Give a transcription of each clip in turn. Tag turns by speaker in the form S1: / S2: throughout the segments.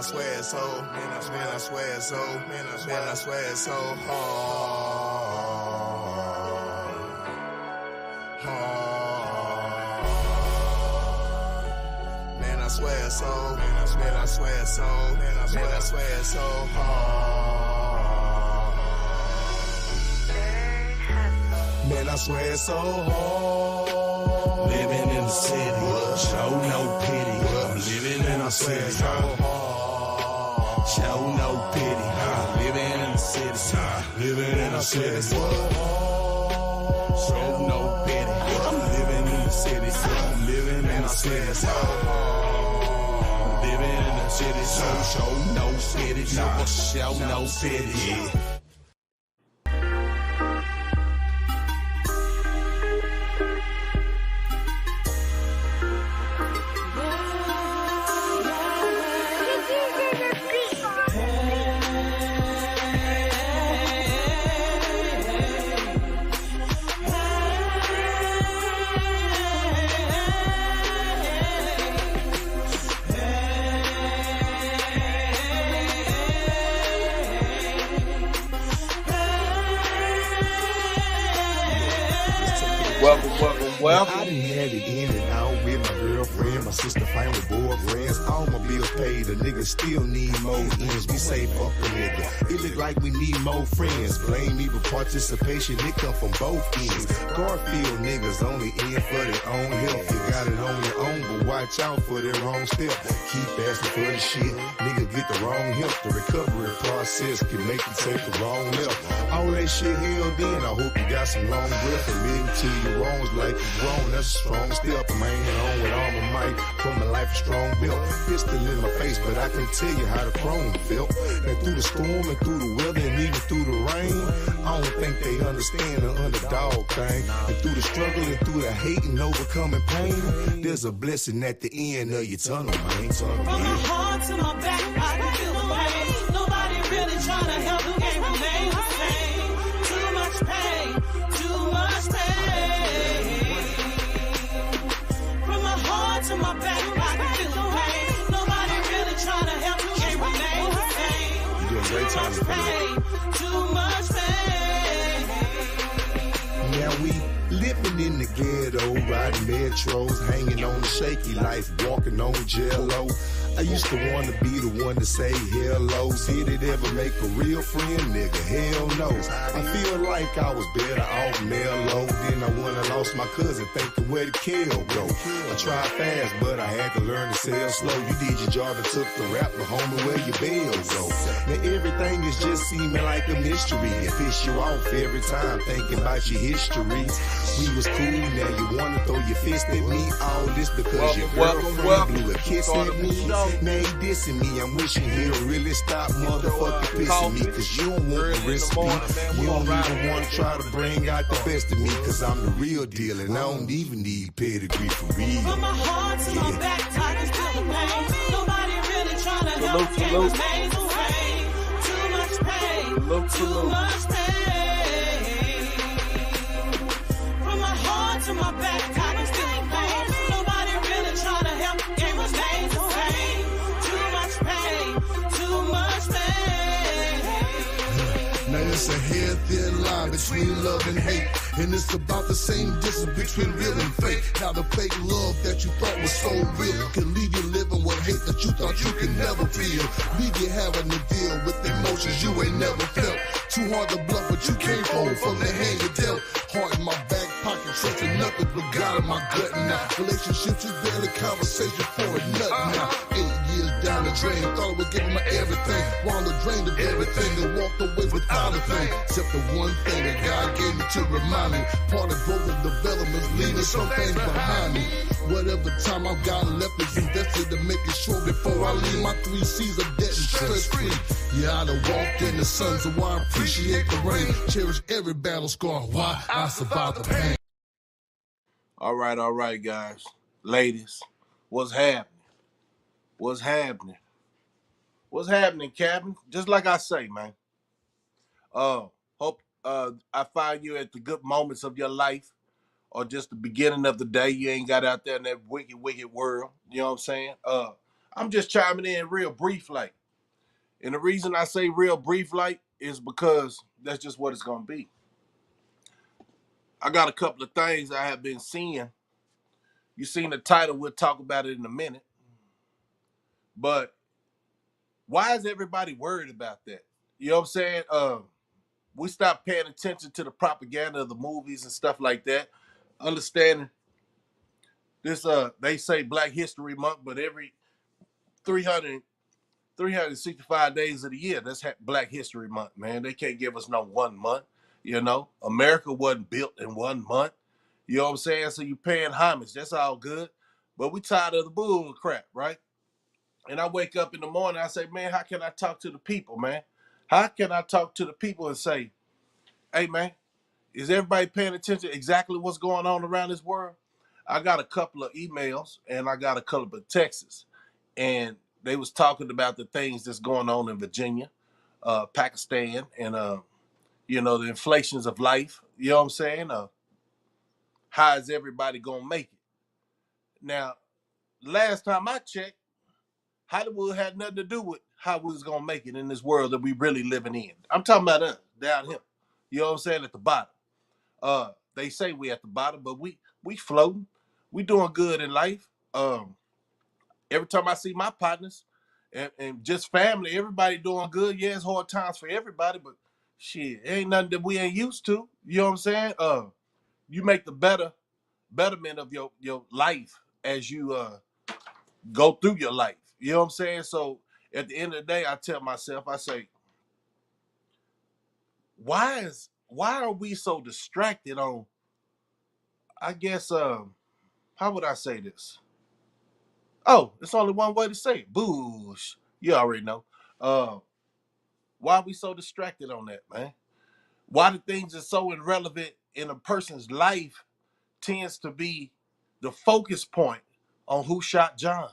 S1: swear it's so, man, I swear it's so, man, I swear it's so hard. Man, I swear it's so, man, I swear it's so, man, I swear it's so hard. Man, I swear it's so hard.
S2: Living in the city, show no pity. I'm living in the city, show no pity. Living in the city, living in the city, show no pity. I'm living in the city, living in the city, living in the city, show no pity, show no pity.
S1: Welcome. I done had it in and out with my girlfriend, my sister fighting with boyfriends. All my bills paid, a nigga still need more ends. We say fuck a nigga. It look like we need more friends. Blame me for participation, it come from both ends. Garfield niggas only in for their own health. You got it on your own, but watch out for their wrong step. Keep asking for the shit, nigga get the wrong help. The recovery process can make you take the wrong left. All that shit held in, I hope you got some long breath. Admitting to your wrongs like you wrong, that's a strong step. I'm hanging on with all my might from a life of strong built. Pistol in my face, but I can tell you how the chrome felt. And through the storm and through the weather and even through the rain, I don't think they understand the underdog thing. And through the struggle and through the hate and overcoming pain, there's a blessing at the end of your tunnel, man.
S3: From my heart to my back, I can feel the pain. Nobody really trying to help, you can't remain the same. Too much pain, too much pain. From my heart to my back, I can feel the pain. Nobody really trying to help, you can't remain the same.
S1: You're doing great time for
S3: pain, too much pain.
S1: Now we living in the ghetto, riding metros, hanging on the shaky life, walking on jello. I used to want to be the one to say hello. Did it ever make a real friend, nigga? Hell no. I feel like I was better off mellow. Then I went and lost my cousin, thinking where the kill go. I tried fast, but I had to learn to sell slow. You did your job and took the rap, but homie, where your bail go? Now everything is just seeming like a mystery. It piss you off every time thinking about your history. We was cool, now you wanna throw your fist at me. All this because your girlfriend blew a kiss at me. Now he dissing me, I'm wishing he'll really stop motherfucking pissing me. Cause you don't want the recipe. You don't even wanna try to bring out the best of me. Cause I'm the real deal and I don't even need pedigree for real.
S3: From my heart to my back, I can feel the pain. Nobody really trying to help, can't remain the same. Too much pain, too much pain. From my heart to my back, I can feel the pain. Nobody really trying to help, can't remain the same. Too much pain, too much pain.
S4: Now it's a hair thin line between love and hate. And it's about the same distance between real and fake. Now the fake love that you thought was so real can leave you living with hate that you thought you could never feel. Leave you having to deal with emotions you ain't never felt. Too hard to bluff, but you can't fold from the hand you dealt. Heart in my back pocket, trusting nothing but God in my gut now. Relationships is barely conversation for a nut now. 8 years down the drain, thought I was giving my everything. Wound the drain of everything and walked away without a thing. Except the one thing that God gave me to remind me. Part of growth and development, leaving some things behind me. Whatever time I've got left is invested to make it sure before I leave my 3 C's of debt and stress free. Yeah, I done walked in the sun, so I appreciate the rain. Cherish every battle scar, why I survived the pain.
S2: All right, guys. Ladies, what's happening? What's happening? What's happening, Captain? Just like I say, man. Hope I find you at the good moments of your life or just the beginning of the day. You ain't got out there in that wicked, wicked world. You know what I'm saying? I'm just chiming in real brief like. And the reason I say real brief like is because that's just what it's gonna be. I got a couple of things I have been seeing. You seen the title, we'll talk about it in a minute. But why is everybody worried about that? You know what I'm saying? We stopped paying attention to the propaganda of the movies and stuff like that. Understanding this, they say Black History Month, but every 300, 365 days of the year, that's Black History Month, man. They can't give us no 1 month. You know, America wasn't built in 1 month. You know what I'm saying? So you paying homage. That's all good. But we tired of the bull crap, right? And I wake up in the morning, I say, man, how can I talk to the people, man? How can I talk to the people and say, hey, man, is everybody paying attention to exactly what's going on around this world? I got a couple of emails and I got a couple of texts. And they was talking about the things that's going on in Virginia, Pakistan, and, you know, the inflations of life. You know what I'm saying? How is everybody going to make it? Now, last time I checked, Hollywood had nothing to do with how we was gonna make it in this world that we really living in. I'm talking about us down here. You know what I'm saying? At the bottom. They say we at the bottom, but we floating. We doing good in life. Every time I see my partners and just family, everybody doing good. Yeah, it's hard times for everybody, but shit, it ain't nothing that we ain't used to. You know what I'm saying? You make the betterment of your life as you go through your life. You know what I'm saying? So at the end of the day, I tell myself, I say, why are we so distracted on, I guess, how would I say this? Oh, it's only one way to say it. Boosh. You already know. Uh, why are we so distracted on that, man? Why the things are so irrelevant in a person's life tends to be the focus point on who shot John.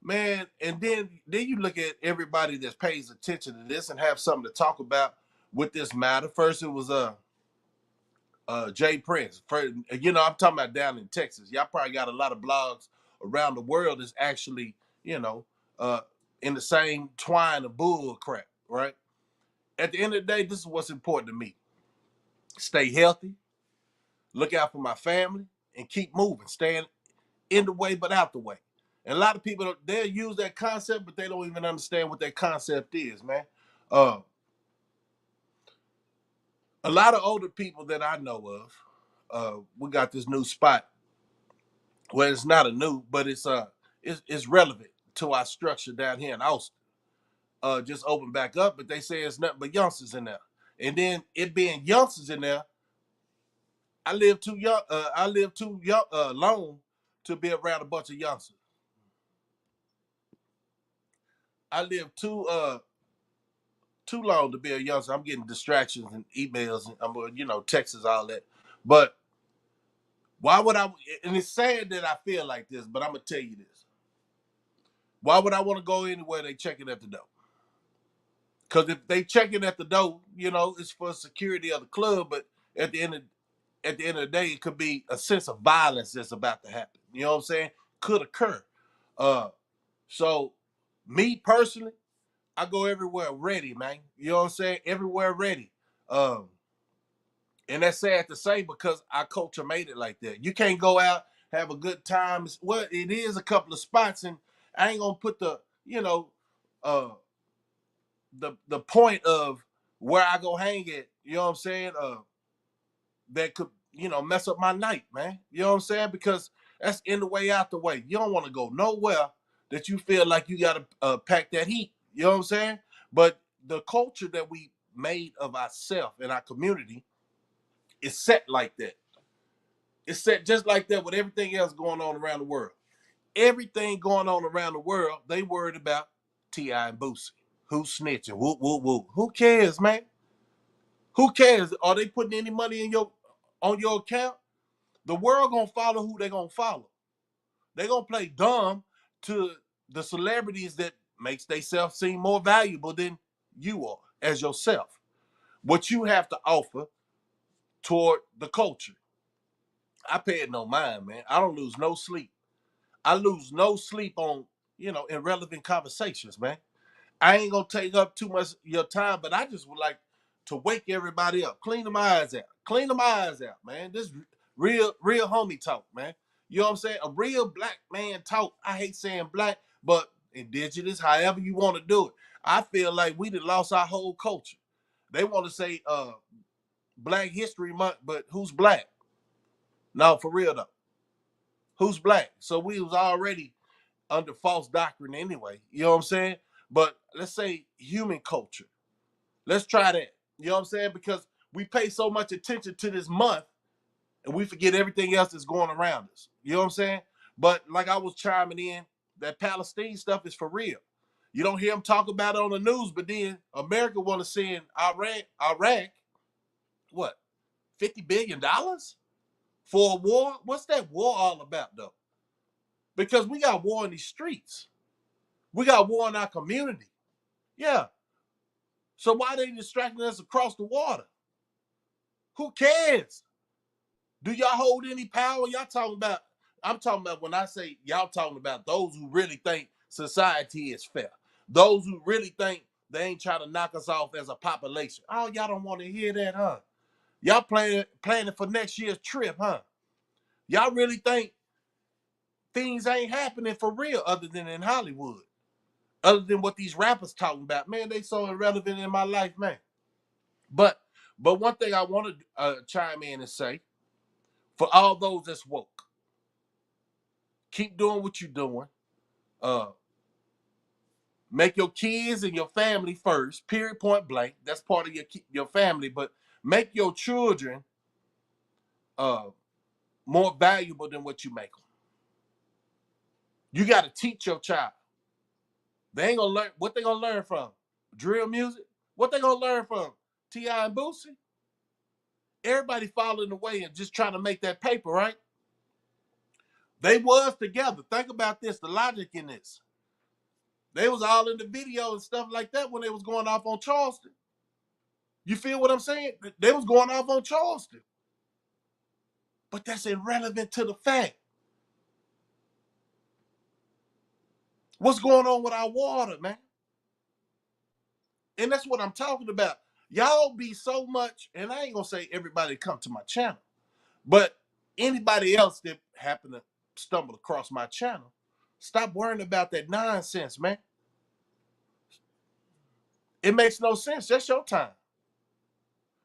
S2: Man, and then you look at everybody that pays attention to this and have something to talk about with this matter. First, it was Jay Prince. First, you know, I'm talking about down in Texas. Y'all probably got a lot of blogs around the world that's actually, you know, uh, in the same twine of bull crap, right? At the end of the day, this is what's important to me. Stay healthy, look out for my family, and keep moving. Staying in the way, but out the way. And a lot of people, they'll use that concept, but they don't even understand what that concept is, man. Uh, a lot of older people that I know of, we got this new spot. Well, it's not a new, but it's relevant to our structure down here in Austin. Just opened back up, but they say it's nothing but youngsters in there. And then it being youngsters in there, I live too young. I live too young, long to be around a bunch of youngsters. I live too long to be a youngster. I'm getting distractions and emails and you know, texts, all that. But why would I? And it's sad that I feel like this, but I'm gonna tell you this. Why would I want to go anywhere they checking at the door? Because if they checking at the door, you know, it's for security of the club. But at the end of the day, it could be a sense of violence that's about to happen. You know what I'm saying? Could occur. Uh, so me personally, I go everywhere ready, man. You know what I'm saying? Everywhere ready. Um, and that's sad to say because our culture made it like that. You can't go out, have a good time. Well, it is a couple of spots, and I ain't gonna put the, you know, uh, the point of where I go hang at. You know what I'm saying? That could, you know, mess up my night, man. You know what I'm saying? Because that's in the way, out the way. You don't want to go nowhere that you feel like you got to pack that heat. You know what I'm saying? But the culture that we made of ourselves and our community is set like that. It's set just like that with everything else going on around the world. Everything going on around the world, they worried about T.I and Boosie. Who's snitching? Whoop, whoop, whoop. Who cares, man? Who cares? Are they putting any money in on your account? The world gonna follow who they gonna follow. They gonna play dumb to the celebrities that makes themselves seem more valuable than you are as yourself. What you have to offer toward the culture. I pay it no mind, man. I don't lose no sleep. I lose no sleep on, you know, irrelevant conversations, man. I ain't gonna take up too much of your time, but I just would like to wake everybody up. Clean them eyes out. Clean them eyes out, man. This real homie talk, man. You know what I'm saying? A real black man talk. I hate saying black, but indigenous, however you want to do it. I feel like we done lost our whole culture. They want to say Black History Month, but who's black? No, for real though. Who's black? So we was already under false doctrine anyway. You know what I'm saying? But let's say human culture. Let's try that. You know what I'm saying? Because we pay so much attention to this month and we forget everything else that's going around us. You know what I'm saying? But like I was chiming in, that Palestine stuff is for real. You don't hear them talk about it on the news, but then America want to send Iraq, what, $50 billion for a war? What's that war all about, though? Because we got war in these streets. We got war in our community. Yeah. So why are they distracting us across the water? Who cares? Do y'all hold any power? Y'all talking about, I'm talking about when I say y'all talking about those who really think society is fair. Those who really think they ain't trying to knock us off as a population. Oh, y'all don't want to hear that, huh? Y'all planning for next year's trip, huh? Y'all really think things ain't happening for real other than in Hollywood? Other than what these rappers talking about. Man, they so irrelevant in my life, man. But one thing I want to chime in and say, for all those that's woke, keep doing what you're doing. Make your kids and your family first, period, point blank. That's part of your family, but make your children more valuable than what you make them. You got to teach your child. They ain't gonna learn what they gonna learn from drill music. What they gonna learn from T.I and Boosie? Everybody following the way and just trying to make that paper, right? They was together. Think about this, the logic in this. They was all in the video and stuff like that when they was going off on Charleston. You feel what I'm saying? They was going off on Charleston. But that's irrelevant to the fact. What's going on with our water, man? And that's what I'm talking about. Y'all be so much, and I ain't gonna say everybody come to my channel, but anybody else that happen to stumble across my channel, stop worrying about that nonsense, man. It makes no sense. That's your time.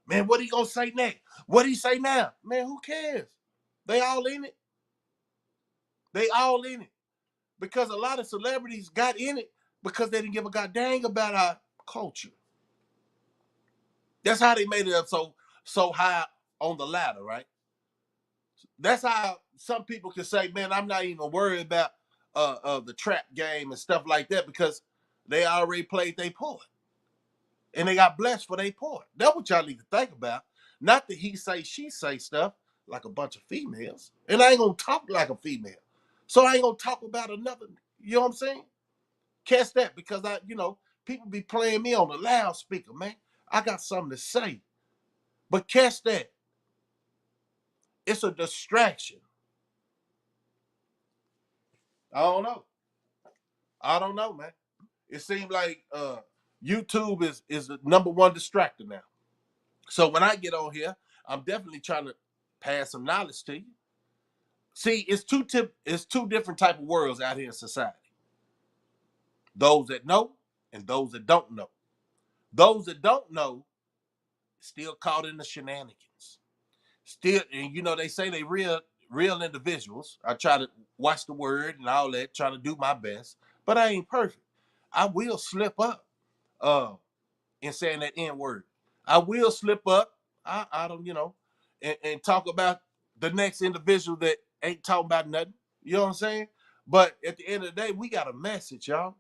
S2: Man, what he gonna say next? What he say now? Man, who cares? They all in it. They all in it. Because a lot of celebrities got in it because they didn't give a goddamn about our culture. That's how they made it up so high on the ladder, right? That's how some people can say, man, I'm not even worried about the trap game and stuff like that because they already played their part. And they got blessed for their part. That's what y'all need to think about. Not that he say, she say stuff like a bunch of females. And I ain't going to talk like a female. So I ain't going to talk about another, you know what I'm saying? Catch that because people be playing me on the loudspeaker, man. I got something to say. But catch that. It's a distraction. I don't know, man. It seems like YouTube is the number one distractor now. So when I get on here, I'm definitely trying to pass some knowledge to you. See, it's two different type of worlds out here in society. Those that know and those that don't know. Those that don't know still caught in the shenanigans. Still, and they say they real individuals. I try to watch the word and all that, try to do my best, but I ain't perfect. I will slip up in saying that N word. I will slip up. I don't, and talk about the next individual that ain't talking about nothing. You know what I'm saying? But at the end of the day, we got a message, y'all.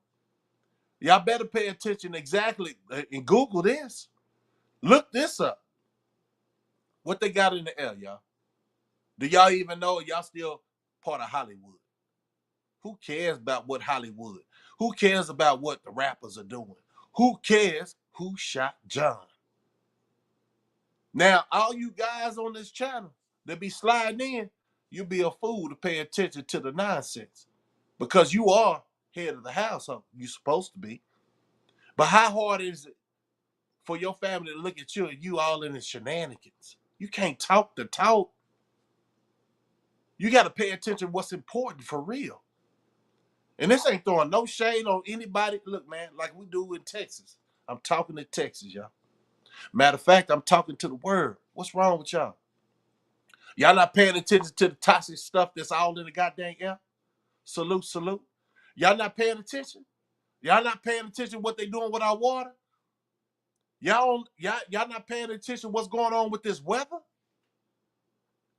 S2: Y'all better pay attention exactly and Google this. Look this up. What they got in the air, y'all? Do y'all even know y'all still part of Hollywood? Who cares about what Hollywood? Who cares about what the rappers are doing? Who cares who shot John? Now, all you guys on this channel that be sliding in, you be a fool to pay attention to the nonsense because you are head of the household. You're supposed to be. But how hard is it for your family to look at you and you all in the shenanigans? You can't talk the talk. You got to pay attention to what's important for real. And this ain't throwing no shade on anybody. Look, man, like we do in Texas. I'm talking to Texas, y'all. Matter of fact, I'm talking to the world. What's wrong with y'all? Y'all not paying attention to the toxic stuff that's all in the goddamn air? Salute, salute. Y'all not paying attention? Y'all not paying attention to what they doing with our water? Y'all not paying attention to what's going on with this weather?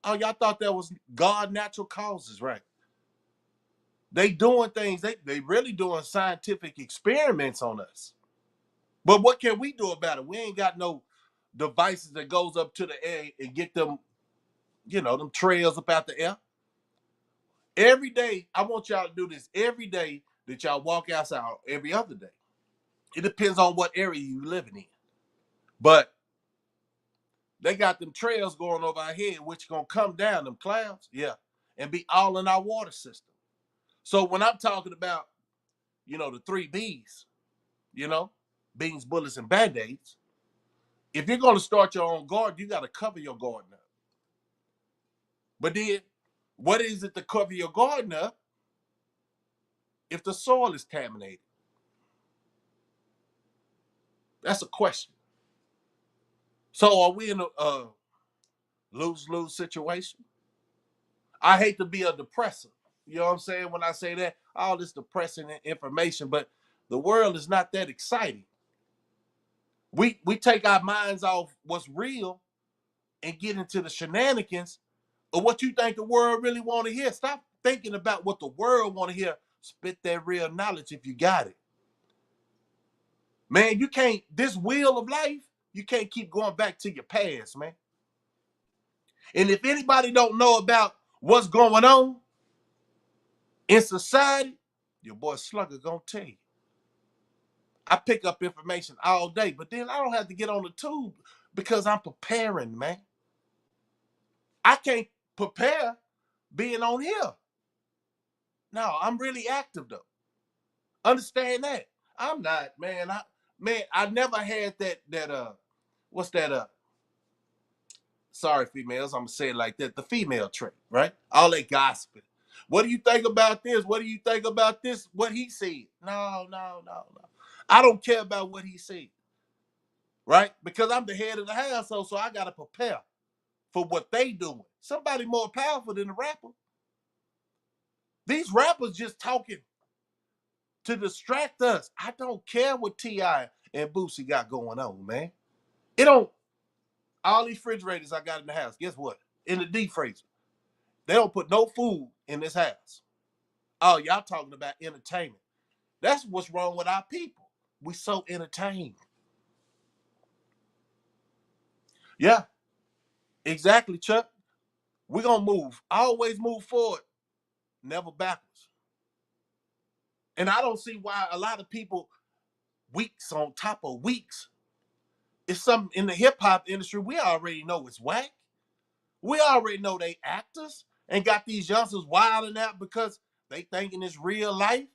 S2: Oh, y'all thought that was God natural causes, right? They doing things, they really doing scientific experiments on us. But what can we do about it? We ain't got no devices that goes up to the air and get them, them trails up out the air. Every day, I want y'all to do this every day that y'all walk outside, every other day. It depends on what area you living in. But they got them trails going over our head, which gonna come down, them clouds, yeah, and be all in our water system. So when I'm talking about, the 3 B's, beans, bullets, and band-aids, if you're gonna start your own garden, you gotta cover your garden up. But then, what is it to cover your garden up if the soil is contaminated? That's a question. So are we in a lose-lose situation? I hate to be a depressor. You know what I'm saying? When I say that, all this depressing information, but the world is not that exciting. We take our minds off what's real and get into the shenanigans of what you think the world really want to hear. Stop thinking about what the world want to hear. Spit that real knowledge if you got it. Man, you can't, this wheel of life, you can't keep going back to your past, man. And if anybody don't know about what's going on in society, your boy Slugger gonna tell you. I pick up information all day, but then I don't have to get on the tube because I'm preparing, man. I can't prepare being on here. No, I'm really active though. Understand that. I'm not, man. I never had that what's that sorry females, I'm gonna say it like that, the female trait, right? All that gossiping. What do you think about this? What do you think about this? What he said? No. I don't care about what he said. Right? Because I'm the head of the household, so I gotta prepare for what they doing. Somebody more powerful than the rapper. These rappers just talking to distract us. I don't care what T.I and Boosie got going on, man. It don't. All these refrigerators I got in the house, guess what? In the deep freezer. They don't put no food in this house. Oh, y'all talking about entertainment. That's what's wrong with our people. We so entertained. Yeah, exactly, Chuck. We're going to move. Always move forward, never backwards. And I don't see why a lot of people, weeks on top of weeks, it's something in the hip-hop industry we already know it's whack. We already know they actors and got these youngsters wilding out because they thinking it's real life.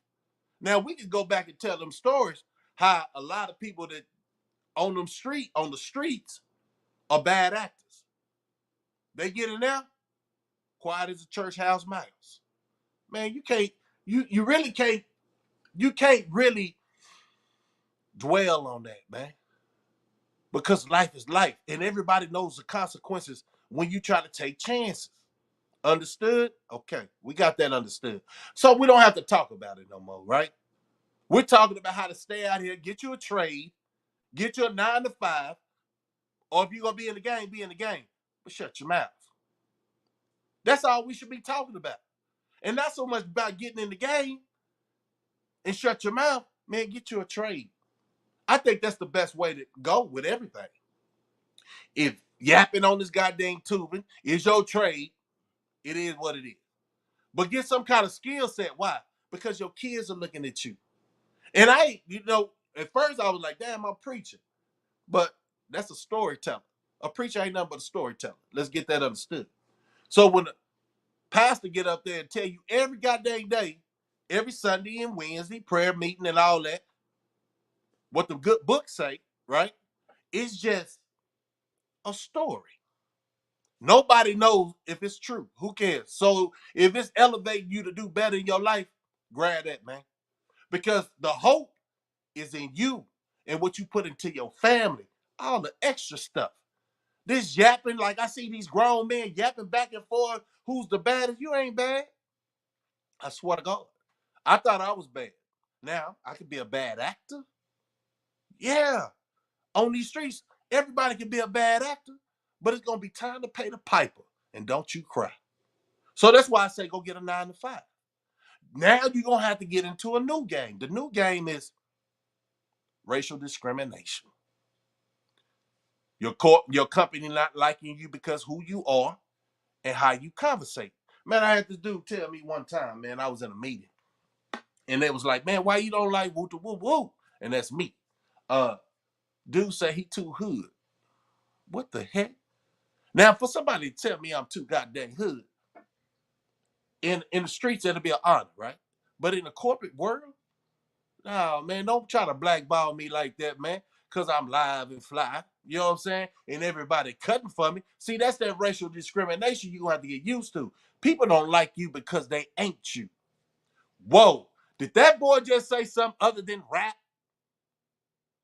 S2: Now, we could go back and tell them stories how a lot of people that on the streets are bad actors. They get in there, quiet as a church house mouse. Man, you really can't really dwell on that, man. Because life is life. And everybody knows the consequences when you try to take chances. Understood? Okay, we got that understood. So we don't have to talk about it no more, right? We're talking about how to stay out here, get you a trade, get you a 9 to 5, or if you're going to be in the game, be in the game. But shut your mouth. That's all we should be talking about. And not so much about getting in the game and shut your mouth. Man, get you a trade. I think that's the best way to go with everything. If yapping on this goddamn tubing is your trade, it is what it is. But get some kind of skill set. Why? Because your kids are looking at you. And at first I was like, damn, I'm preaching. But that's a storyteller. A preacher ain't nothing but a storyteller. Let's get that understood. So when the pastor get up there and tell you every goddamn day, every Sunday and Wednesday, prayer meeting and all that, what the good books say, right? It's just a story. Nobody knows if it's true. Who cares? So if it's elevating you to do better in your life, grab that, man. Because the hope is in you and what you put into your family, all the extra stuff. This yapping, like I see these grown men yapping back and forth, who's the baddest? You ain't bad. I swear to God. I thought I was bad. Now, I could be a bad actor. Yeah. On these streets, everybody can be a bad actor, but it's going to be time to pay the piper. And don't you cry. So that's why I say go get a 9 to 5. Now you're going to have to get into a new game. The new game is racial discrimination. Your company not liking you because who you are and how you conversate. Man, I had this dude tell me one time, man, I was in a meeting. And they was like, man, why you don't like woo woo woo? And that's me. Dude say he too hood. What the heck? Now, for somebody to tell me I'm too goddamn hood, in the streets, it'll be an honor, right? But in the corporate world, no, man, don't try to blackball me like that, man, because I'm live and fly. You know what I'm saying? And everybody cutting for me. See, that's that racial discrimination you're going to have to get used to. People don't like you because they ain't you. Whoa, did that boy just say something other than rap?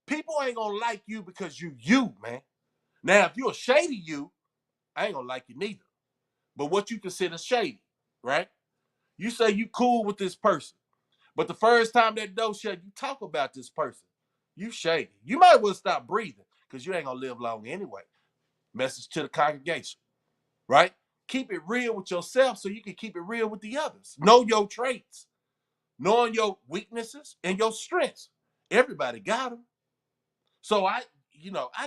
S2: People ain't going to like you because you, man. Now, if you're a shady you, I ain't going to like you neither. But what you consider shady, right? You say you cool with this person. But the first time that door shut, you talk about this person. You shady. You might well stop breathing because you ain't going to live long anyway. Message to the congregation, right? Keep it real with yourself so you can keep it real with the others. Know your traits, knowing your weaknesses and your strengths. Everybody got them. So I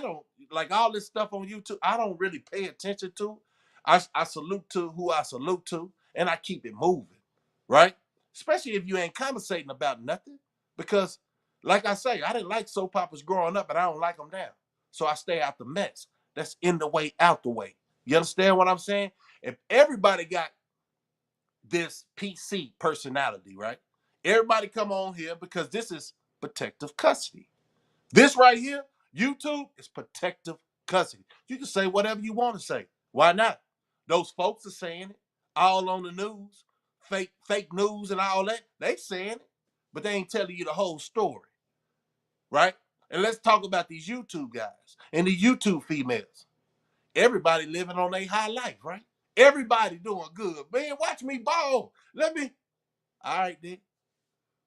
S2: don't like all this stuff on YouTube. I don't really pay attention to. I salute to who I salute to, and I keep it moving, right? Especially if you ain't conversating about nothing. Because, like I say, I didn't like soap operas growing up, and I don't like them now. So I stay out the mess. That's in the way, out the way. You understand what I'm saying? If everybody got this PC personality, right? Everybody come on here because this is protective custody. This right here, YouTube, is protective custody. You can say whatever you want to say. Why not? Those folks are saying it all on the news, fake news and all that. They saying it, but they ain't telling you the whole story, right? And let's talk about these YouTube guys and the YouTube females. Everybody living on their high life, right? Everybody doing good. Man, watch me ball. All right, then.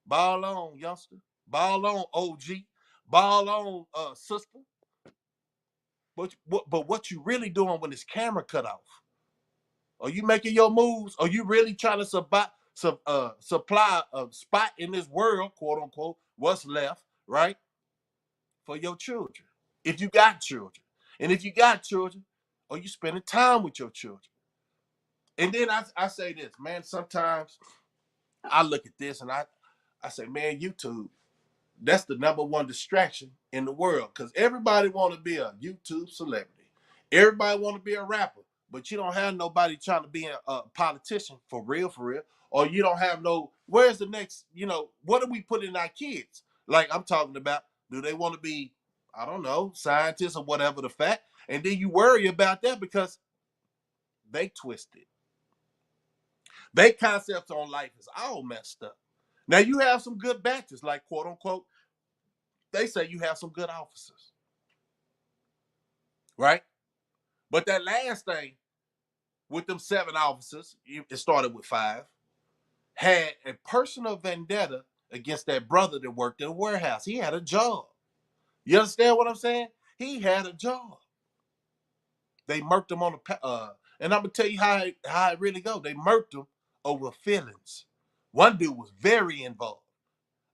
S2: Ball on, youngster. Ball on, OG. Ball on, sister. But what you really doing when this camera cut off? Are you making your moves? Are you really trying to supply a spot in this world, quote unquote, what's left, right? For your children. If you got children. And if you got children, are you spending time with your children? And then I say this, man, sometimes I look at this and I say, man, YouTube, that's the number one distraction in the world because everybody want to be a YouTube celebrity. Everybody want to be a rapper, but you don't have nobody trying to be a politician for real, or you don't have no, where's the next, what do we put in our kids? Like I'm talking about, do they want to be, I don't know, scientists or whatever the fact? And then you worry about that because they twisted. Their concepts on life is all messed up. Now you have some good batches, like quote unquote, they say you have some good officers, right? But that last thing with them 7 officers, it started with 5, had a personal vendetta against that brother that worked in a warehouse. He had a job. You understand what I'm saying? He had a job. They murked him on and I'm gonna tell you how it really goes. They murked him over feelings. One dude was very involved.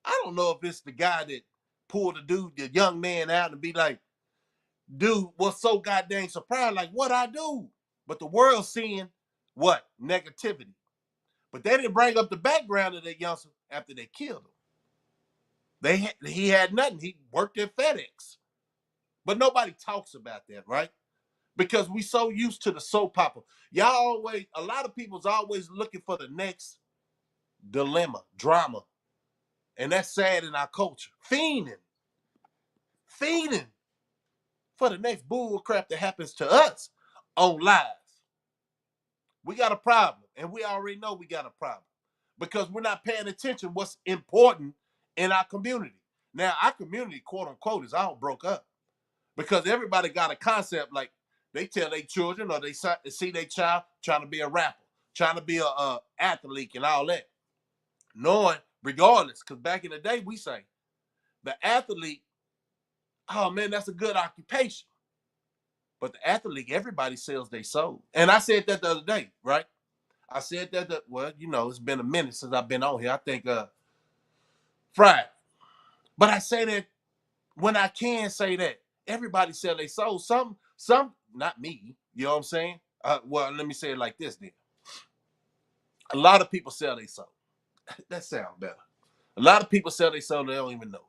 S2: I don't know if it's the guy that pulled the young man out and be like, dude was so goddamn surprised, like what I do. But the world seeing what? Negativity. But they didn't bring up the background of that youngster after they killed him. He had nothing. He worked at FedEx. But nobody talks about that, right? Because we so used to the soap opera. A lot of people's always looking for the next dilemma, drama. And that's sad in our culture. Fiending. feeding for the next bull crap that happens to us on live. We got a problem, and we already know we got a problem because we're not paying attention what's important in our community. Now, our community, quote unquote, is all broke up because everybody got a concept like they tell their children or they see their child trying to be a rapper, trying to be a athlete and all that. Knowing, regardless, because back in the day, we say the athlete, oh man, that's a good occupation. But the athlete, everybody sells their soul. And I said that the other day, right? I said that, well, you know, it's been a minute since I've been on here. I think Friday. But I say that when I can say that, everybody sell their soul. Some, not me, you know what I'm saying? Well, let me say it like this then. A lot of people sell their soul. That sounds better. A lot of people sell their soul, they don't even know it.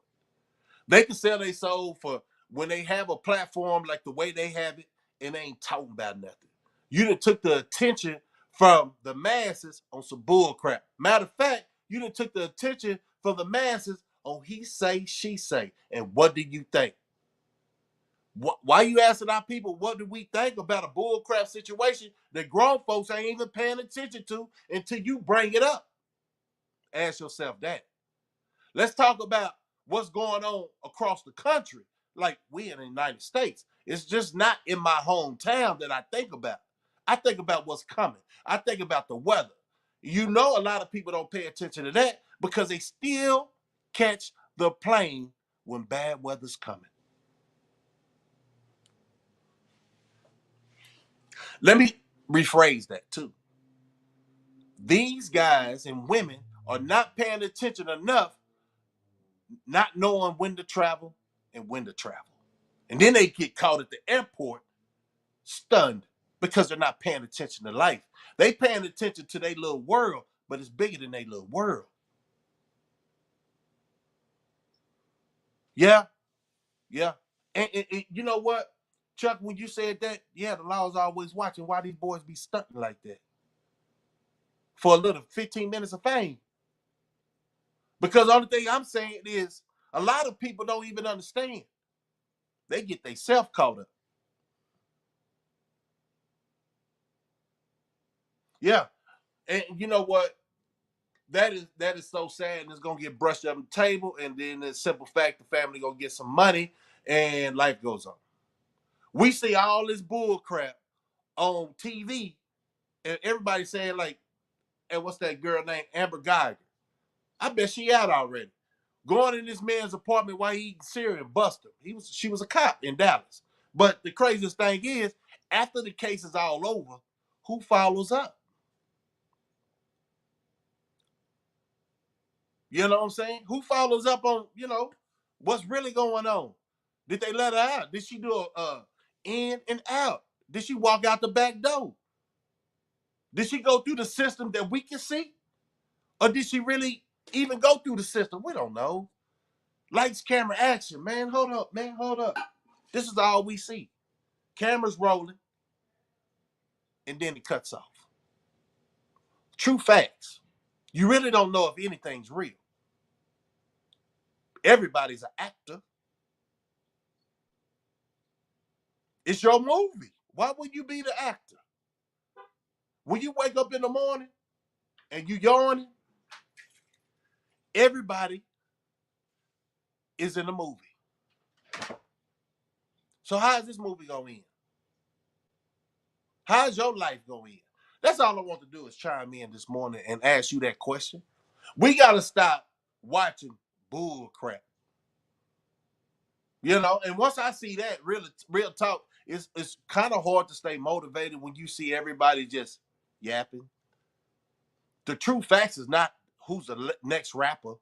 S2: They can sell their soul for when they have a platform like the way they have it, and they ain't talking about nothing. You done took the attention from the masses on some bull crap. Matter of fact, you done took the attention from the masses on he say, she say. And what do you think? Why you asking our people what do we think about a bull crap situation that grown folks ain't even paying attention to until you bring it up? Ask yourself that. Let's talk about what's going on across the country. Like we in the United States. It's just not in my hometown that I think about. I think about what's coming. I think about the weather. You know, a lot of people don't pay attention to that because they still catch the plane when bad weather's coming. Let me rephrase that too. These guys and women are not paying attention enough, not knowing when to travel and when to travel. And then they get caught at the airport stunned because they're not paying attention to life. They paying attention to their little world, but it's bigger than their little world. Yeah, yeah. And you know what, Chuck, when you said that, yeah, the law's always watching. Why these boys be stunting like that? For a little 15 minutes of fame. Because the only thing I'm saying is a lot of people don't even understand. They get themselves caught up. Yeah. And you know what? That is so sad, and it's gonna get brushed up on the table, and then the simple fact the family gonna get some money and life goes on. We see all this bull crap on TV, and everybody saying like, "Hey, what's that girl named Amber Geiger?" I bet she out already. Going in this man's apartment while he eating cereal and bust him. She was a cop in Dallas. But the craziest thing is, after the case is all over, who follows up? You know what I'm saying? Who follows up on, what's really going on? Did they let her out? Did she do a in and out? Did she walk out the back door? Did she go through the system that we can see? Or did she really even go through the system? We don't know. Lights, camera, action. Man, hold up, man, hold up. This is all we see. Cameras rolling, and then it cuts off. True facts. You really don't know if anything's real. Everybody's an actor. It's your movie. Why would you be the actor? When you wake up in the morning and you yawning, everybody is in the movie. So how is this movie going to end? How's your life going to end? That's all I want to do is chime in this morning and ask you that question. We got to stop watching bull crap. And once I see that, real talk, it's kind of hard to stay motivated when you see everybody just yapping. The true facts is not who's the next rapper.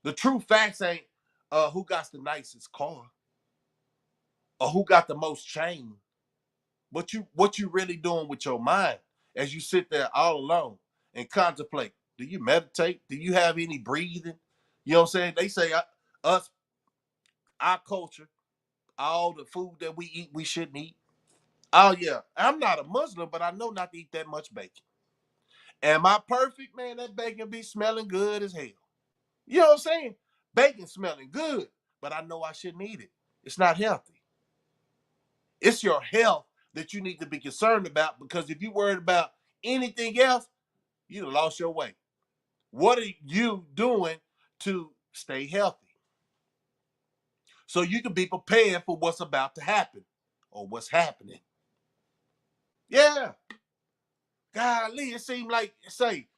S2: The true facts ain't who got the nicest car or who got the most chain. What you really doing with your mind as you sit there all alone and contemplate? Do you meditate? Do you have any breathing? You know what I'm saying? They say our culture, all the food that we eat, we shouldn't eat. Oh yeah, I'm not a Muslim, but I know not to eat that much bacon. Am I perfect, man? That bacon be smelling good as hell. You know what I'm saying? Bacon smelling good, but I know I shouldn't eat it. It's not healthy. It's your health that you need to be concerned about, because if you're worried about anything else, you done lost your way. What are you doing to stay healthy? So you can be prepared for what's about to happen or what's happening. Yeah. Golly, it seemed like, say,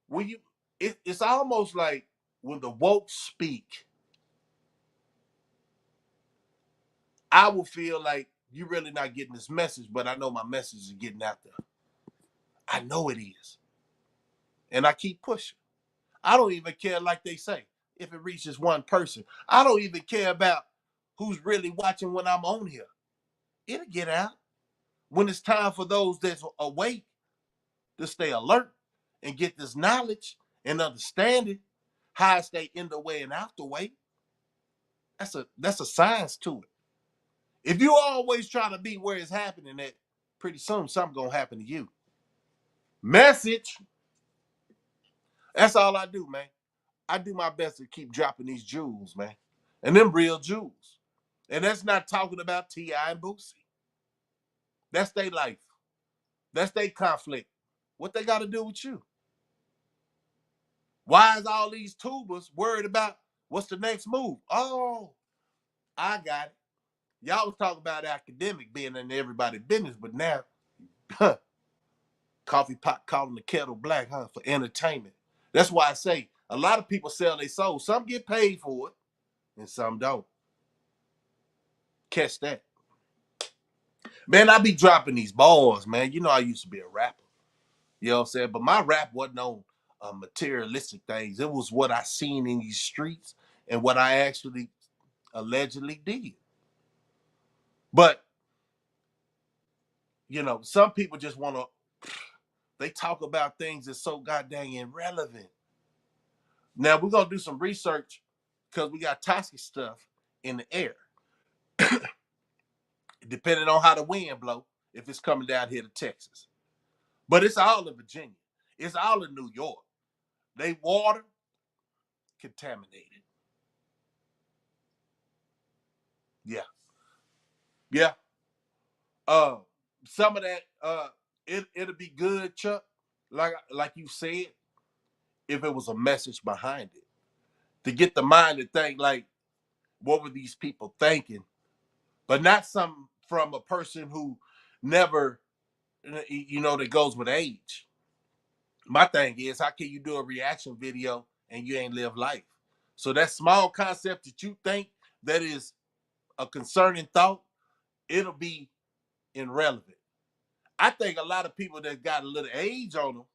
S2: when you, it's almost like when the woke speak, I will feel like you really not getting this message, but I know my message is getting out there. I know it is. And I keep pushing. I don't even care, like they say, if it reaches one person. I don't even care about who's really watching when I'm on here. It'll get out. When it's time for those that's awake to stay alert and get this knowledge and understanding how I stay in the way and out the way, that's a science to it. If you always try to be where it's happening at, pretty soon something gonna happen to you. Message. That's all I do, man. I do my best to keep dropping these jewels, man. And them real jewels. And that's not talking about T.I and Boosie. That's their life. That's their conflict. What they got to do with you? Why is all these tubers worried about what's the next move? Oh, I got it. Y'all was talking about academic being in everybody's business, but now, coffee pot calling the kettle black, for entertainment. That's why I say a lot of people sell their soul. Some get paid for it, and some don't. Catch that. Man, I be dropping these balls, man. You know I used to be a rapper. You know what I'm saying? But my rap wasn't on materialistic things. It was what I seen in these streets and what I actually allegedly did. But, you know, some people just want to, they talk about things that's so goddamn irrelevant. Now, we're going to do some research because we got toxic stuff in the air. Depending on how the wind blow, if it's coming down here to Texas. But it's all in Virginia. It's all in New York. They water contaminated. Yeah. Yeah. Some of that, it'll be good, Chuck, like you said, if it was a message behind it. To get the mind to think, like, what were these people thinking? But not some from a person who never, that goes with age. My thing is, how can you do a reaction video and you ain't live life? So that small concept that you think that is a concerning thought, it'll be irrelevant. I think a lot of people that got a little age on them,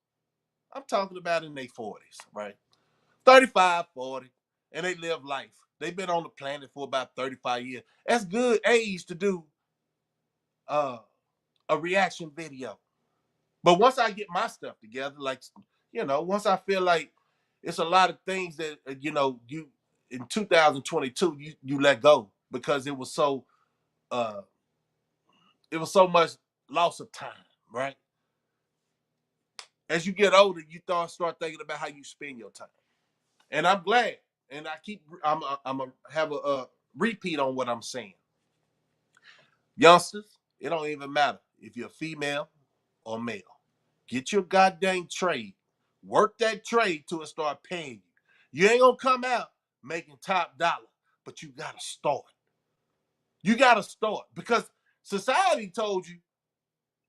S2: I'm talking about in their 40s, right? 35, 40, and they live life. They've been on the planet for about 35 years. That's good age to do a reaction video. But once I get my stuff together, like, once I feel like it's a lot of things that, you in 2022, you let go because it was so much loss of time, right? As you get older, you start thinking about how you spend your time. And I'm glad. And I'm gonna have a repeat on what I'm saying. Youngsters, it don't even matter if you're female or male. Get your goddamn trade. Work that trade till it start paying you. You ain't gonna come out making top dollar, but you gotta start. You gotta start because society told you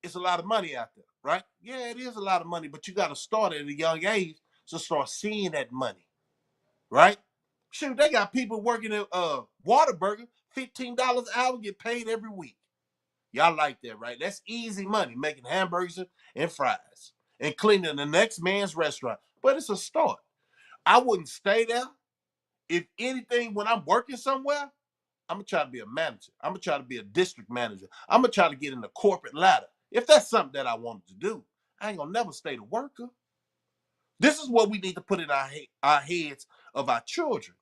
S2: it's a lot of money out there, right? Yeah, it is a lot of money, but you gotta start at a young age to start seeing that money, right? Shoot, they got people working at Whataburger, $15 an hour, get paid every week. Y'all like that, right? That's easy money, making hamburgers and fries and cleaning the next man's restaurant. But it's a start. I wouldn't stay there. If anything, when I'm working somewhere, I'm going to try to be a manager. I'm going to try to be a district manager. I'm going to try to get in the corporate ladder. If that's something that I wanted to do, I ain't going to never stay the worker. This is what we need to put in our heads of our children,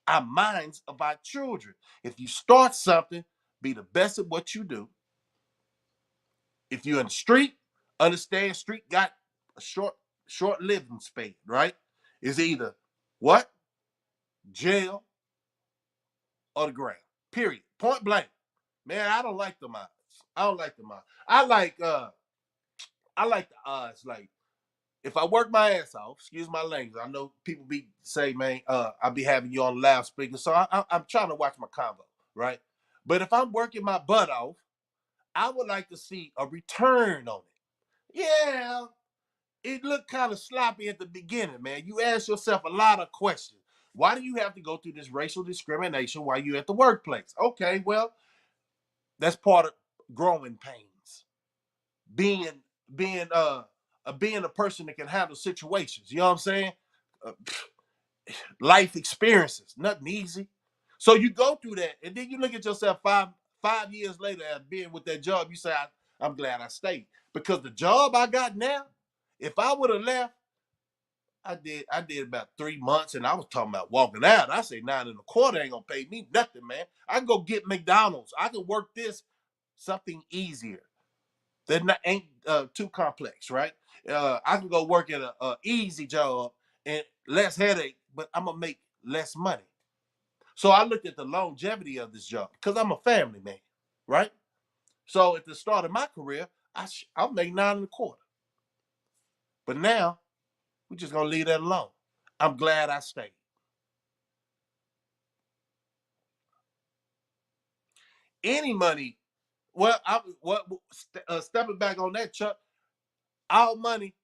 S2: our minds of our children. If you start something, be the best at what you do. If you're in the street, understand street got a short living span, right? It's either what? Jail or the ground. Period. Point blank. Man, I don't like the odds. I don't like the odds. I like the odds. Like, if I work my ass off, excuse my language. I know people be say, man, I'll be having you on loudspeaker. So I'm trying to watch my combo, right? But if I'm working my butt off, I would like to see a return on it. Yeah, it looked kind of sloppy at the beginning, man. You ask yourself a lot of questions. Why do you have to go through this racial discrimination while you're at the workplace? Okay, well, that's part of growing pains. Being being being a person that can handle situations. You know what I'm saying? Uh, Life experiences, nothing easy. So you go through that, and then you look at yourself 5 years later as being with that job. You say, I'm glad I stayed, because the job I got now, if I would have left, I did about 3 months, and I was talking about walking out. I say 9.25 ain't gonna pay me nothing, man. I can go get McDonald's. I can work this something easier. That ain't too complex, right? I can go work at a easy job and less headache, but I'm gonna make less money. So I looked at the longevity of this job because I'm a family man, right? So at the start of my career, I'll make 9.25. But now we're just gonna leave that alone. I'm glad I stayed. Any money, well, stepping back on that, Chuck, all money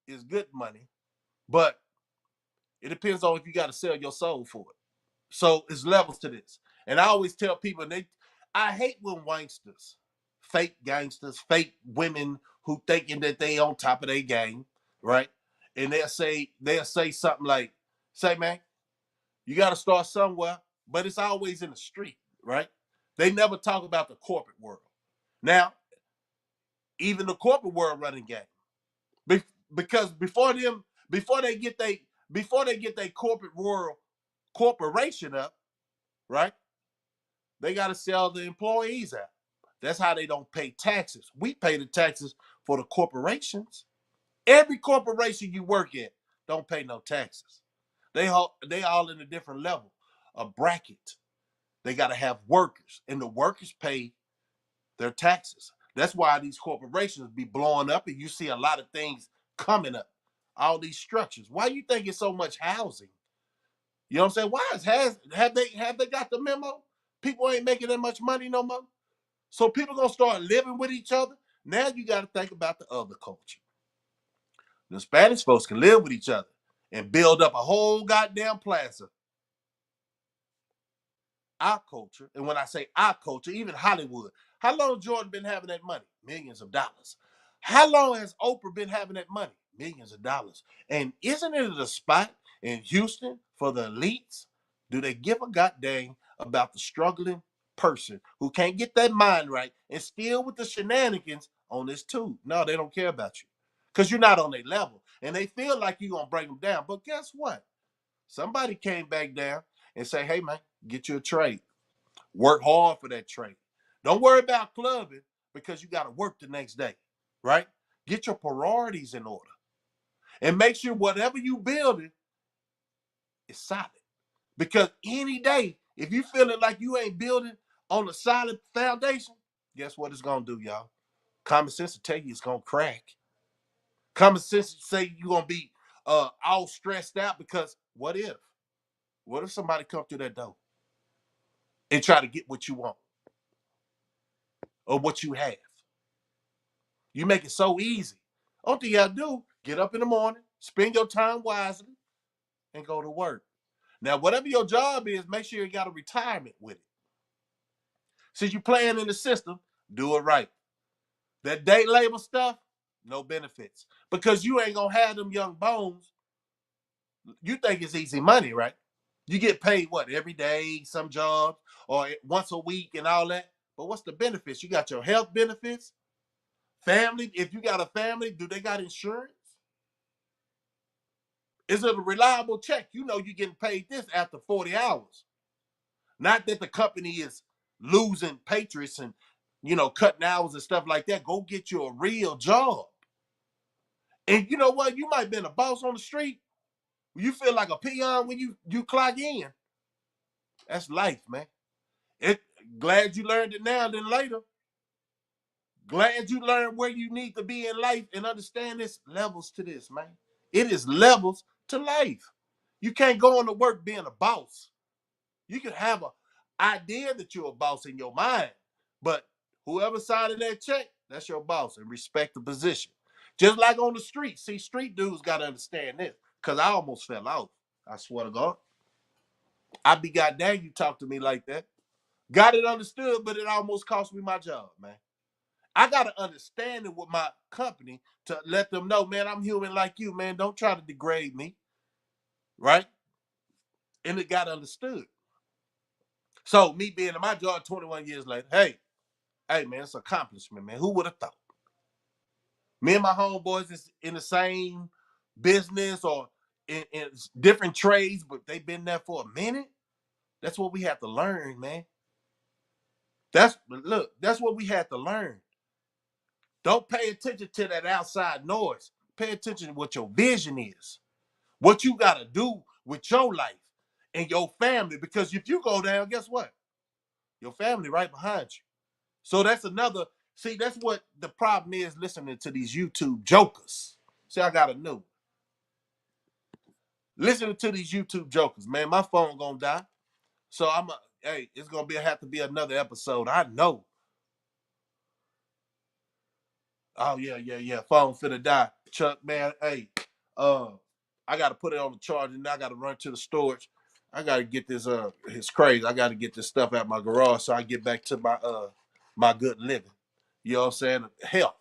S2: is good money, but it depends on if you got to sell your soul for it. So it's levels to this. And I always tell people, I hate when wanksters, fake gangsters, fake women who thinking that they on top of their game, right? And they'll say something like, say, man, you got to start somewhere, but it's always in the street, right? They never talk about the corporate world. Now, even the corporate world running game. Because before they get their corporate world corporation up, right? They got to sell the employees out. That's how they don't pay taxes. We pay the taxes for the corporations. Every corporation you work at don't pay no taxes. They all in a different level, a bracket. They got to have workers, and the workers pay their taxes. That's why these corporations be blowing up, and you see a lot of things coming up. All these structures. Why you think it's so much housing? You know what I'm saying? Why have they got the memo? People ain't making that much money no more. So people gonna start living with each other. Now you got to think about the other culture. The Spanish folks can live with each other and build up a whole goddamn plaza. Our culture, and when I say our culture, even Hollywood. How long Jordan been having that money? Millions of dollars. How long has Oprah been having that money? Millions of dollars. And isn't it a spot in Houston for the elites? Do they give a goddamn about the struggling person who can't get their mind right and still with the shenanigans on this tube? No, they don't care about you because you're not on their level. And they feel like you're going to break them down. But guess what? Somebody came back down and say, hey, man, get you a trade. Work hard for that trade. Don't worry about clubbing because you got to work the next day, right? Get your priorities in order and make sure whatever you building is solid. Because any day, if you feeling like you ain't building on a solid foundation, guess what it's going to do, y'all? Common sense will tell you it's going to crack. Common sense say you're going to be all stressed out because what if? What if somebody come through that door and try to get what you want or what you have? You make it so easy. All you gotta do, get up in the morning, spend your time wisely, and go to work. Now, whatever your job is, make sure you got a retirement with it. Since you're playing in the system, do it right. That day labor stuff, no benefits. Because you ain't gonna have them young bones. You think it's easy money, right? You get paid what, every day, some jobs, or once a week and all that. But what's the benefits? You got your health benefits. Family, if you got a family, do they got insurance? Is it a reliable check? You know you're getting paid this after 40 hours. Not that the company is losing patriots and, cutting hours and stuff like that. Go get you a real job. And you know what? You might have been a boss on the street. You feel like a peon when you clock in. That's life, man. glad you learned it now than later. Glad you learned where you need to be in life and understand there's levels to this, man. It is levels to life. You can't go into work being a boss. You can have an idea that you're a boss in your mind, but whoever signed that check, that's your boss, and respect the position. Just like on the street. See, street dudes got to understand this, because I almost fell out. I swear to God. I be goddamn you talk to me like that. Got it understood, but it almost cost me my job, man. I got to understand it with my company to let them know, man, I'm human like you, man. Don't try to degrade me, right? And it got understood. So me being in my job 21 years later, hey, man, it's an accomplishment, man. Who would have thought? Me and my homeboys is in the same business or in different trades, but they've been there for a minute. That's what we have to learn, man. That's what we have to learn. Don't pay attention to that outside noise. Pay attention to what your vision is. What you got to do with your life and your family. Because if you go down, guess what? Your family right behind you. So that's another, see, that's what the problem is listening to these YouTube jokers. See, I got a new. Listening to these YouTube jokers, man, my phone gonna die. So it's gonna have to be another episode. I know. Oh, yeah. Phone finna die. Chuck, man, hey, I got to put it on the charger, and I got to run to the storage. I got to get this, it's crazy. I got to get this stuff out my garage so I get back to my good living. You know what I'm saying? Health.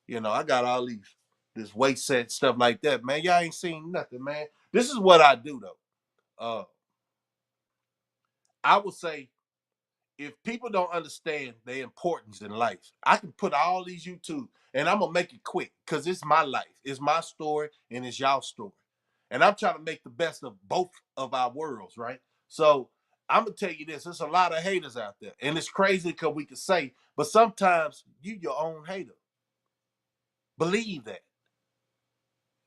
S2: You know, I got all this weight set, stuff like that, man. Y'all ain't seen nothing, man. This is what I do, though. I would say, if people don't understand their importance in life, I can put all these YouTube, and I'm going to make it quick because it's my life. It's my story, and it's y'all story. And I'm trying to make the best of both of our worlds, right? So I'm going to tell you this. There's a lot of haters out there, and it's crazy because we can say, but sometimes you your own hater. Believe that.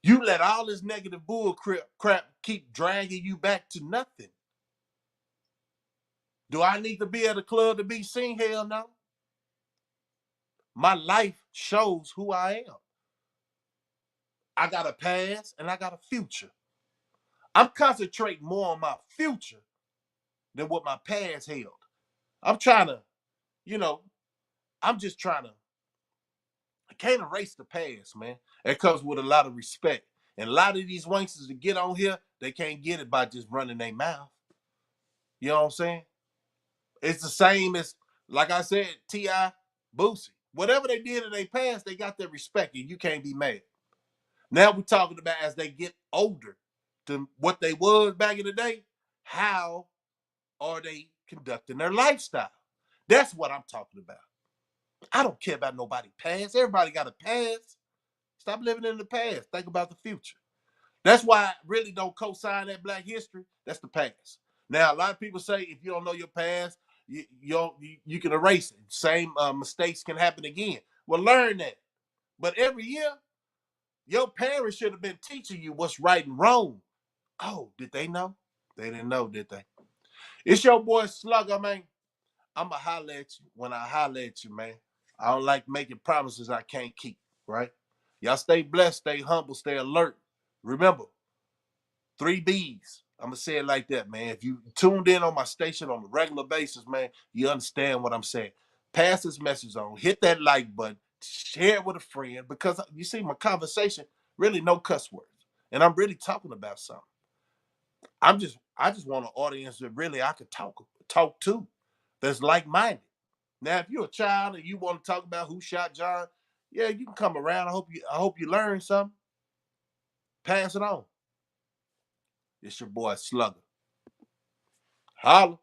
S2: You let all this negative bull crap keep dragging you back to nothing. Do I need to be at a club to be seen? Hell no. My life shows who I am. I got a past and I got a future. I'm concentrating more on my future than what my past held. I'm trying to, I'm just trying to, I can't erase the past, man. It comes with a lot of respect. And a lot of these wanksters that get on here, they can't get it by just running their mouth. You know what I'm saying? It's the same as, like I said, T.I Boosie. Whatever they did in their past, they got their respect, and you can't be mad. Now we're talking about as they get older to what they was back in the day, how are they conducting their lifestyle? That's what I'm talking about. I don't care about nobody's past. Everybody got a past. Stop living in the past. Think about the future. That's why I really don't co-sign that Black history. That's the past. Now, a lot of people say if you don't know your past, you can erase it. Same mistakes can happen again. Well, learn that. But every year, your parents should have been teaching you what's right and wrong. Oh, did they know? They didn't know, did they? It's your boy Slugger, man. I'm going to holler at you when I holler at you, man. I don't like making promises I can't keep, right? Y'all stay blessed, stay humble, stay alert. Remember, 3 B's. I'm going to say it like that, man. If you tuned in on my station on a regular basis, man, you understand what I'm saying. Pass this message on. Hit that like button. Share it with a friend, because you see my conversation, really no cuss words. And I'm really talking about something. I just want an audience that really I could talk to that's like-minded. Now, if you're a child and you want to talk about who shot John, yeah, you can come around. I hope you learn something. Pass it on. It's your boy Slugger. Holla.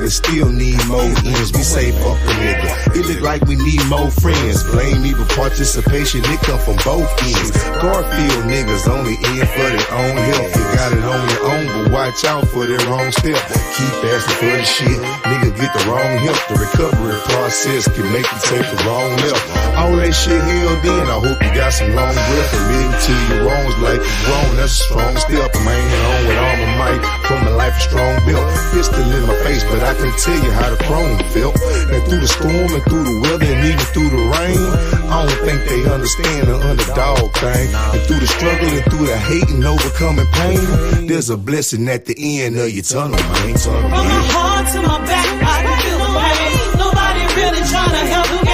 S1: nigga still need more ends. We say fuck a nigga. It look like we need more friends. Blame me for participation, it come from both ends. Garfield niggas only in for their own health. You got it on your own, but watch out for their wrong step. Keep asking for the shit, nigga get the wrong help. The recovery process can make you take the wrong left. All that shit held in, I hope you got some long breath. Admitting to your wrongs like you wrong, that's a strong step. I'm hanging on with all my might from a life of strong built. Pistol in my face, but I can tell you how the chrome felt. And through the storm and through the weather and even through the rain, I don't think they understand the underdog thing. And through the struggle and through the hate and overcoming pain, there's a blessing at the end of your tunnel, man.
S3: From my heart to my back, I can feel the pain. Nobody really trying to help me.